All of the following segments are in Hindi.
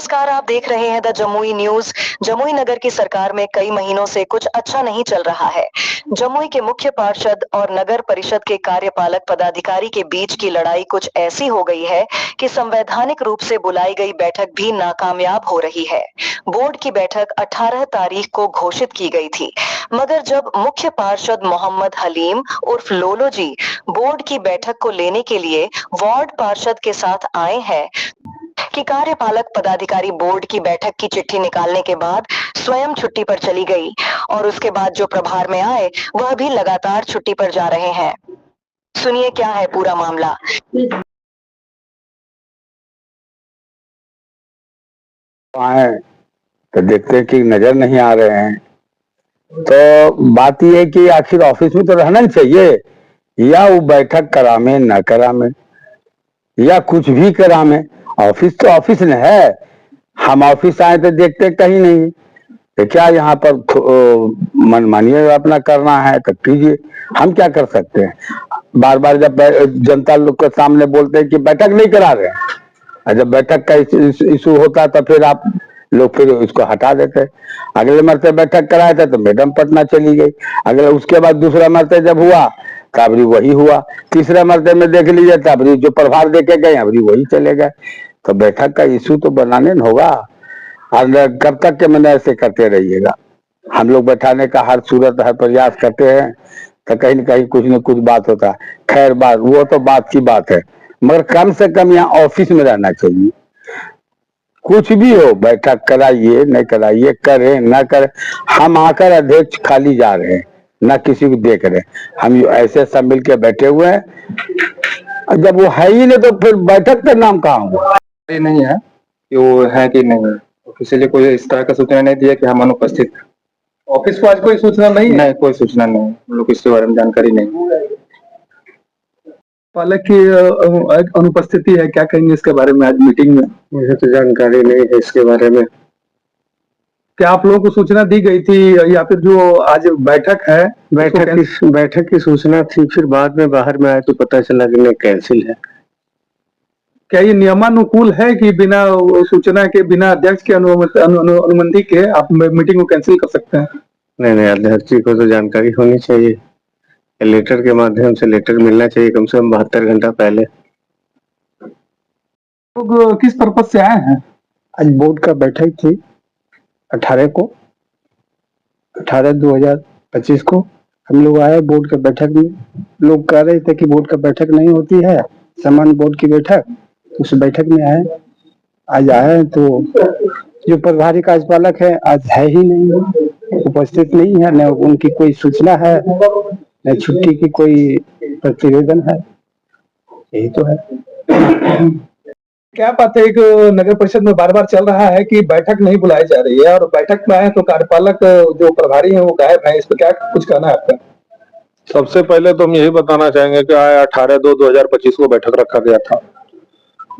नमस्कार, आप देख रहे हैं द जमुई न्यूज। जमुई नगर की सरकार में कई महीनों से कुछ अच्छा नहीं चल रहा है। जमुई के मुख्य पार्षद और नगर परिषद के कार्यपालक पदाधिकारी के बीच की लड़ाई कुछ ऐसी हो गई है कि संवैधानिक रूप से बुलाई गई बैठक भी नाकामयाब हो रही है। बोर्ड की बैठक 18 तारीख को घोषित की गई थी, मगर जब मुख्य पार्षद मोहम्मद हलीम उर्फ लोलो जी बोर्ड की बैठक को लेने के लिए वार्ड पार्षद के साथ आए हैं कि कार्यपालक पदाधिकारी बोर्ड की बैठक की चिट्ठी निकालने के बाद स्वयं छुट्टी पर चली गई और उसके बाद जो प्रभार में आए वह भी लगातार छुट्टी पर जा रहे हैं। सुनिए क्या है पूरा मामला। आए तो देखते हैं कि नजर नहीं आ रहे हैं, तो बात यह है कि आखिर ऑफिस में तो रहना ही चाहिए, या वो बैठक करामे न करामे या कुछ भी करामे। ऑफिस तो ऑफिस न है। हम ऑफिस आए तो देखते कहीं नहीं, तो क्या यहाँ पर मनमानी अपना करना है तो कीजिए, हम क्या कर सकते हैं। बार बार जब जनता लोग के सामने बोलते हैं कि बैठक नहीं करा रहे हैं, और जब बैठक का इशू होता तो फिर आप लोग फिर इसको हटा देते। अगले मरते बैठक कराए थे तो मैडम पटना चली गई। अगले उसके बाद दूसरा मरते जब हुआ तबरी वही हुआ। तीसरे मरते में देख लीजिए तबरी जो प्रभार देके गए अबरी वही चले गए। तो बैठक का इशू तो बनाने होगा, और कब तक के मैंने ऐसे करते रहिएगा। हम लोग बैठाने का हर सूरत हर प्रयास करते हैं, तो कहीं न कुछ बात होता है। खैर बात वो तो बात की बात है, मगर कम से कम यहाँ ऑफिस में रहना चाहिए। कुछ भी हो, बैठक कराइए नहीं कराइए, करें ना करें, हम आकर अध्यक्ष खाली जा रहे हैं, ना किसी को देख रहे। हम ऐसे सब मिलके बैठे हुए हैं, जब वो है ही नहीं तो फिर बैठक का नाम कहाँ हुआ। नहीं है कि वो है कि नहीं है, इसलिए कोई इस तरह का सूचना नहीं दिया कि हम अनुपस्थित। ऑफिस को आज कोई सूचना नहीं कोई सूचना नहीं, हम लोग इसके बारे में जानकारी नहीं। पालक की अनुपस्थिति है, क्या कहेंगे इसके बारे में आज मीटिंग में? मुझे तो जानकारी नहीं है इसके बारे में। क्या आप लोगों को सूचना दी गई थी, या फिर जो आज बैठक है बैठक की सूचना थी, फिर बाद में बाहर में आए तो पता चला कि नहीं कैंसिल है। क्या ये नियमानुकूल है कि बिना सूचना के, बिना अध्यक्ष की अनुमति के आप मीटिंग को कैंसिल कर सकते हैं? नहीं, अध्यक्ष जी को तो जानकारी होनी चाहिए, लेटर के माध्यम से लेटर मिलना चाहिए कम से कम 72 घंटा पहले। लोग किस पर्पज से आए हैं? आज बोर्ड का बैठक थी 18 को, 18/2025 को हम लोग आए बोर्ड के बैठक में। लोग कह रहे थे कि बोर्ड का बैठक नहीं होती है, सामान्य बोर्ड की बैठक, उस बैठक में आए। आज आए तो जो प्रभारी कार्यपालक है आज है ही नहीं, उपस्थित नहीं है, न उनकी कोई सूचना है न छुट्टी की कोई प्रतिवेदन है। यही तो है। क्या बात है, एक नगर परिषद में बार बार चल रहा है कि बैठक नहीं बुलाई जा रही है, और बैठक में आए तो कार्यपालक जो प्रभारी है वो गायब है। इस पर क्या कुछ कहना है आपका? सबसे पहले तो हम यही बताना चाहेंगे कि 18/2/2025 को बैठक रखा गया था,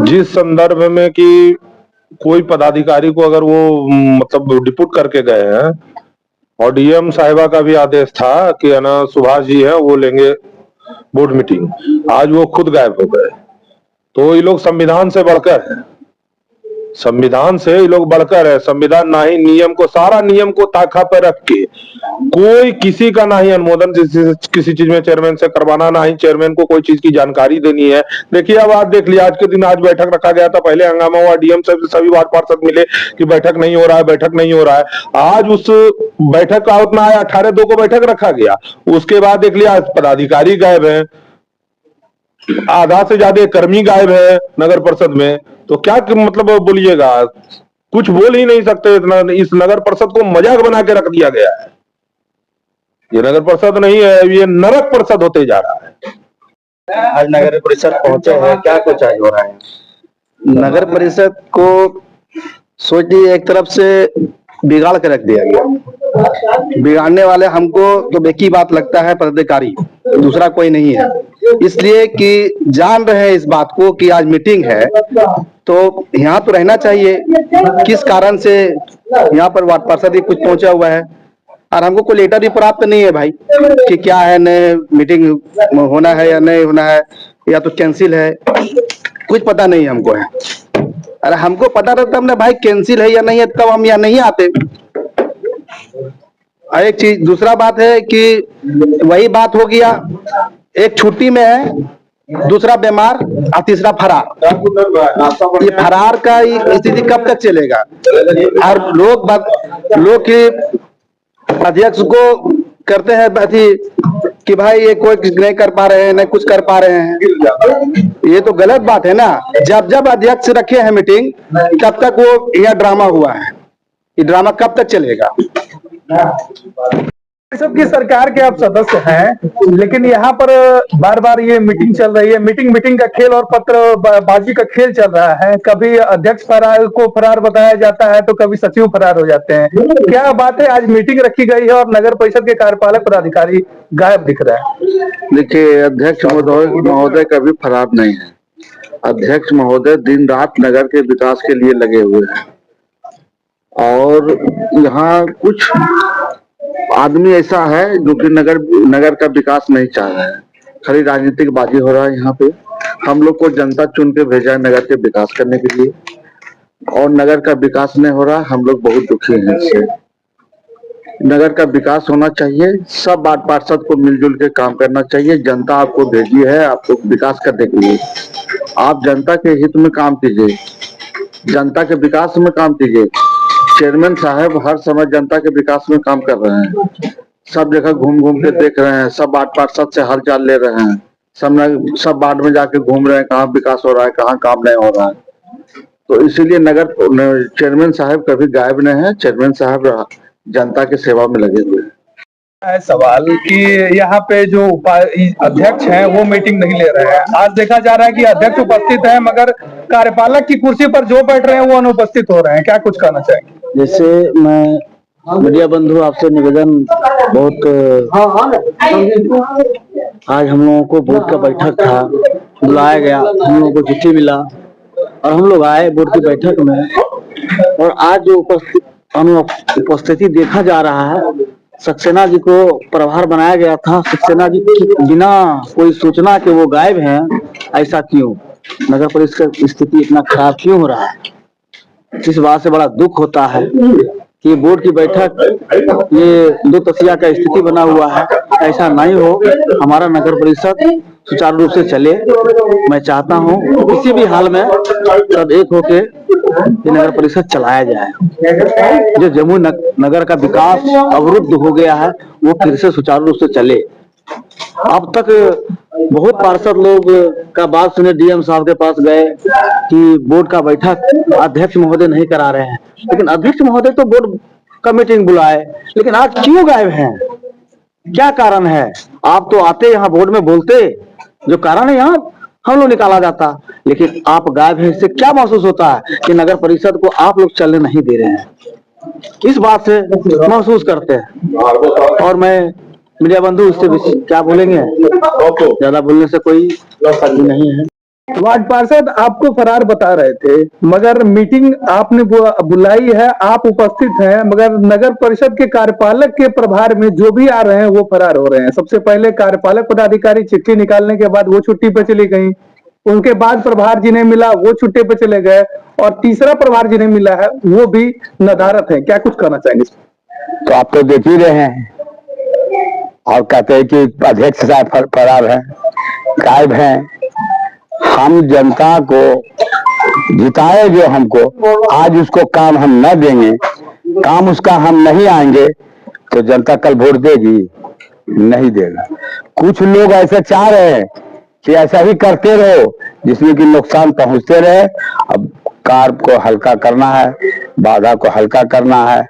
जिस संदर्भ में कि कोई पदाधिकारी को अगर वो मतलब डिपुट करके गए हैं, और डीएम साहिबा का भी आदेश था कि सुभाष जी है वो लेंगे बोर्ड मीटिंग, आज वो खुद गायब हो गए। तो ये लोग संविधान से बढ़कर है, संविधान से ये लोग बढ़कर है। संविधान ना ही नियम को, सारा नियम को ताका पर रख के कोई किसी का ना ही अनुमोदन किसी चीज में चेयरमैन से करवाना, ना ही चेयरमैन को कोई चीज की जानकारी देनी है। देखिए अब आप देख लिया, आज के दिन आज बैठक रखा गया था, पहले हंगामा हुआ, डीएम से सभी वार्ड पार्षद मिले कि बैठक नहीं हो रहा है, बैठक नहीं हो रहा है। आज उस बैठक का उतना आया, 18/2 को बैठक रखा गया, उसके बाद देख लिया पदाधिकारी गायब है, आधा से ज्यादा कर्मी गायब है नगर परिषद में। तो क्या मतलब बोलिएगा, कुछ बोल ही नहीं सकते। इतना इस नगर परिषद को मजाक बना के रख दिया गया है। ये नगर परिषद नहीं है, ये नरक परिषद होते जा रहा है। आज नगर परिषद पहुंचे हैं, क्या कुछ आज हो रहा है? नगर परिषद को सोचिए एक तरफ से बिगाड़ के रख दिया गया। बिगाड़ने वाले हमको तो एक ही बात लगता है, पदाधिकारी, दूसरा कोई नहीं है। इसलिए कि जान रहे हैं इस बात को कि आज मीटिंग है तो यहाँ तो रहना चाहिए। किस कारण से यहाँ पर वार्ड पार्षद ही कुछ पहुंचा हुआ है, और हमको कोई लेटर भी प्राप्त नहीं है भाई कि क्या है, न मीटिंग होना है या नहीं होना है, या तो कैंसिल है, कुछ पता नहीं हमको है। अरे हमको पता रहता हमने भाई कैंसिल है या नहीं है तब हम यहाँ नहीं आते। और एक चीज दूसरा बात है कि वही बात हो गया, एक छुट्टी में है, दूसरा बीमार और तीसरा फरार। ये फरार का स्थिति कब तक चलेगा? और लोग की अध्यक्ष को करते हैं अथी कि भाई ये कोई नहीं कर पा रहे हैं, नहीं कुछ कर पा रहे हैं। ये तो गलत बात है ना। जब अध्यक्ष रखे हैं मीटिंग तब तक वो यह ड्रामा हुआ है। ये ड्रामा कब तक चलेगा? परिषद की सरकार के आप सदस्य हैं, लेकिन यहाँ पर बार बार ये मीटिंग चल रही है, मीटिंग का खेल और पत्रबाजी का खेल चल रहा है। कभी अध्यक्ष फरार बताया जाता है तो कभी सचिव फरार हो जाते हैं। क्या बात है, आज मीटिंग रखी गई है और नगर परिषद के कार्यपालक पदाधिकारी गायब दिख रहा है? देखिए, अध्यक्ष महोदय कभी फरार नहीं है। अध्यक्ष महोदय दिन रात नगर के विकास के लिए लगे हुए हैं और यहाँ कुछ आदमी ऐसा है जो कि नगर का विकास नहीं चाह रहा है। खाली राजनीतिक बाजी हो रहा है यहाँ पे। हम लोग को जनता चुन के भेजा है नगर के विकास करने के लिए और नगर का विकास नहीं हो रहा। हम लोग बहुत दुखी हैं इससे। नगर का विकास होना चाहिए, सब वार्ड पार्षद को मिलजुल के काम करना चाहिए। जनता आपको भेजी है आपको विकास करने के लिए। आप जनता के हित में काम कीजिए, जनता के विकास में काम कीजिए। चेयरमैन साहब हर समय जनता के विकास में काम कर रहे हैं, सब जगह घूम के देख रहे हैं, सब वार्ड पार्षद से हालचाल ले रहे हैं, सब वार्ड में जाके घूम रहे हैं कहाँ विकास हो रहा है, कहाँ काम नहीं हो रहा है। तो इसीलिए नगर चेयरमैन साहब कभी गायब नहीं है। चेयरमैन साहब जनता के सेवा में लगे हुए हैं। सवाल कि यहाँ पे जो अध्यक्ष हैं वो मीटिंग नहीं ले रहे हैं। आज देखा जा रहा है कि अध्यक्ष उपस्थित है मगर कार्यपालक की कुर्सी पर जो बैठ रहे हैं वो अनुपस्थित हो रहे हैं। क्या कुछ कहना चाहेंगे? जैसे मैं मीडिया बंधु आपसे निवेदन, बहुत आज हम लोगों को बोर्ड का बैठक था, बुलाया गया, हम लोगों को चिट्ठी मिला और हम लोग आए बोर्ड की बैठक में। और आज जो उपस्थिति देखा जा रहा है, सक्सेना जी को प्रभार बनाया गया था। सक्सेना जी बिना कोई सूचना के वो गायब हैं। ऐसा क्यों? नगर परिषद की स्थिति इतना खराब क्यों हो रहा है? इस बात से बड़ा दुख होता है कि बोर्ड की बैठक ये 2 तसिया का स्थिति बना हुआ है। ऐसा नहीं हो, हमारा नगर परिषद सुचारू रूप से चले। मैं चाहता हूं किसी भी हाल में सब एक होके ये नगर परिषद चलाया जाए। जो जमुई नगर का विकास अवरुद्ध हो गया है वो फिर से सुचारू रूप से चले। अब तक बहुत पार्षद लोग का बात सुने, डीएम साहब के पास गए कि बोर्ड का बैठक अध्यक्ष महोदय नहीं करा रहे हैं, लेकिन अध्यक्ष महोदय तो बोर्ड का मीटिंग बुलाए, लेकिन आज क्यों गायब हैं? क्या कारण है? आप तो आते यहाँ बोर्ड में बोलते, जो कारण है यहाँ हम लोग निकाला जाता, लेकिन आप गायब हैं। इससे क्या महसूस होता है कि नगर परिषद को आप लोग चलने नहीं दे रहे हैं? इस बात से महसूस करते हैं। और मैं मीडिया बंधु इससे क्या बोलेंगे, ज्यादा बोलने से कोई फर्क नहीं है। वार्ड पार्षद आपको फरार बता रहे थे मगर मीटिंग आपने बुलाई है, आप उपस्थित हैं, मगर नगर परिषद के कार्यपालक के प्रभार में जो भी आ रहे हैं वो फरार हो रहे हैं। सबसे पहले कार्यपालक पदाधिकारी चिट्ठी निकालने के बाद वो छुट्टी पे चली गई, उनके बाद प्रभार जिन्हें मिला वो छुट्टी पे चले गए और तीसरा प्रभार जिन्हें मिला है वो भी नदारत है। क्या कुछ कहना चाहेंगे? तो आप तो देख ही रहे हैं और कहते हैं कि अध्यक्ष साहब फरार है, गायब हैं। हम जनता को जिताए जो हमको, आज उसको काम हम न देंगे, काम उसका हम नहीं आएंगे तो जनता कल वोट देगी? नहीं देगा। कुछ लोग ऐसे चाह रहे हैं कि ऐसा ही करते रहो जिसमें कि नुकसान पहुंचते रहे। अब कार को हल्का करना है, बाधा को हल्का करना है,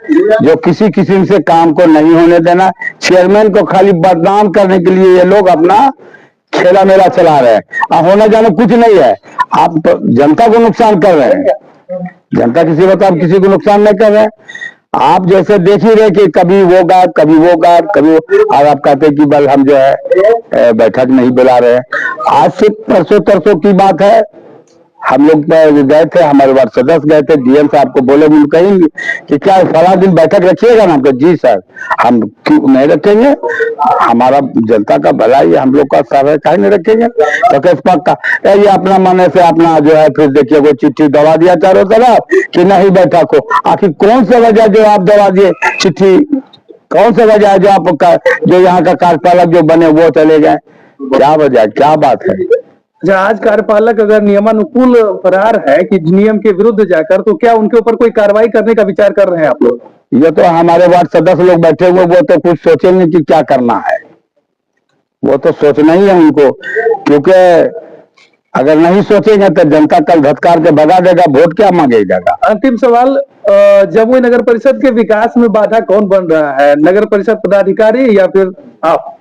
जो किसी किस्म से काम को नहीं होने देना। चेयरमैन को खाली बदनाम करने के लिए ये लोग अपना खेला मेला चला रहे हैं। अब होना जाना कुछ नहीं है। आप जनता को नुकसान कर रहे हैं, जनता किसी वक्त आप किसी को नुकसान नहीं कर रहे हैं। आप जैसे देख ही रहे कि कभी वो गायब, कभी वो गायब, कभी और आप कहते हैं कि बल हम जो है बैठक नहीं बुला रहे हैं। आज से परसों तरसों की बात है, हम लोग गए थे, हमारे वार्ड सदस्य गए थे, डीएम साहब को बोले, उनको कहेंगे कि क्या फला दिन बैठक रखिएगा ना? हम कहे जी सर, हम क्यों नहीं रखेंगे, हमारा जनता का भला ही हम लोग का सर है, काहे नहीं रखेंगे? तो कैसे पक्का ये अपना मन से अपना जो है, फिर देखिए वो चिट्ठी दबा दिया चारों तरफ कि नहीं बैठक हो। आखिर कौन सा वजह जो आप दबा दिए चिट्ठी, कौन सा वजह है जो आपका, जो यहाँ का कार्यपालक जो बने वो चले गए? क्या वजह, क्या बात है? आज कार्यपालक अगर नियमानुकूल फरार है कि नियम के विरुद्ध जाकर, तो क्या उनके ऊपर कोई कार्रवाई करने का विचार कर रहे हैं आप लोग? ये तो हमारे वार्ड सदस्य लोग बैठे हुए, वो तो कुछ सोचेंगे कि क्या करना है, वो तो सोचना ही है उनको, क्योंकि अगर नहीं सोचेंगे तो जनता कल धत्कार के भगा देगा, वोट क्या मांगेगा। अंतिम सवाल, जमुई नगर परिषद के विकास में बाधा कौन बन रहा है, नगर परिषद पदाधिकारी या फिर आप?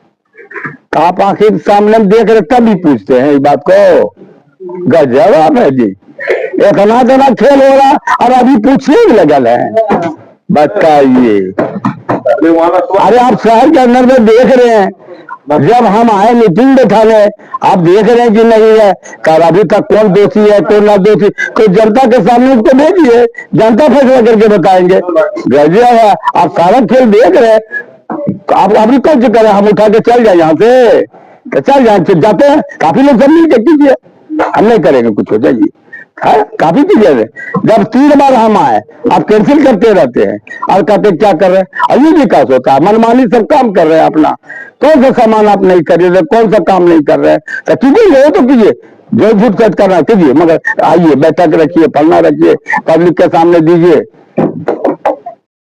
आप आखिर सामने देख रहे तभी पूछते हैं इस बात को, गजब है जी, एक अनादना खेल हो रहा और अभी पूछने भी लगल है, बताइए। अरे आप शहर के अंदर में देख रहे हैं, जब हम आए मीटिंग बैठाने, आप देख रहे हैं कि नहीं है, कर अभी तक कौन दोषी है कौन ना दोषी, कोई जनता के सामने उसको भेजिए, जनता फैसला करके बताएंगे। गजब है, आप सारा खेल देख रहे हैं, आप अभी कौन से करें, हम उठा के चल जाए यहाँ से, तो चल जाए, फिर जाते हैं, काफी लोग सब मिल के कीजिए, हम नहीं करेंगे कुछ, हो जाइए है, काफी कीजिए। जब 3 बार हम आए, आप कैंसिल करते रहते हैं और कहते क्या कर रहे हैं, और ये विकास होता है, मनमानी सब काम कर रहे हैं अपना, कौन सा सामान आप नहीं कर रहे, कौन सा काम नहीं कर रहे हैं, तो कीजिए, तो कीजिए, जो झूठ सच करना कीजिए, मगर आइए बैठक रखिए, फलना रखिए, पब्लिक के सामने दीजिए।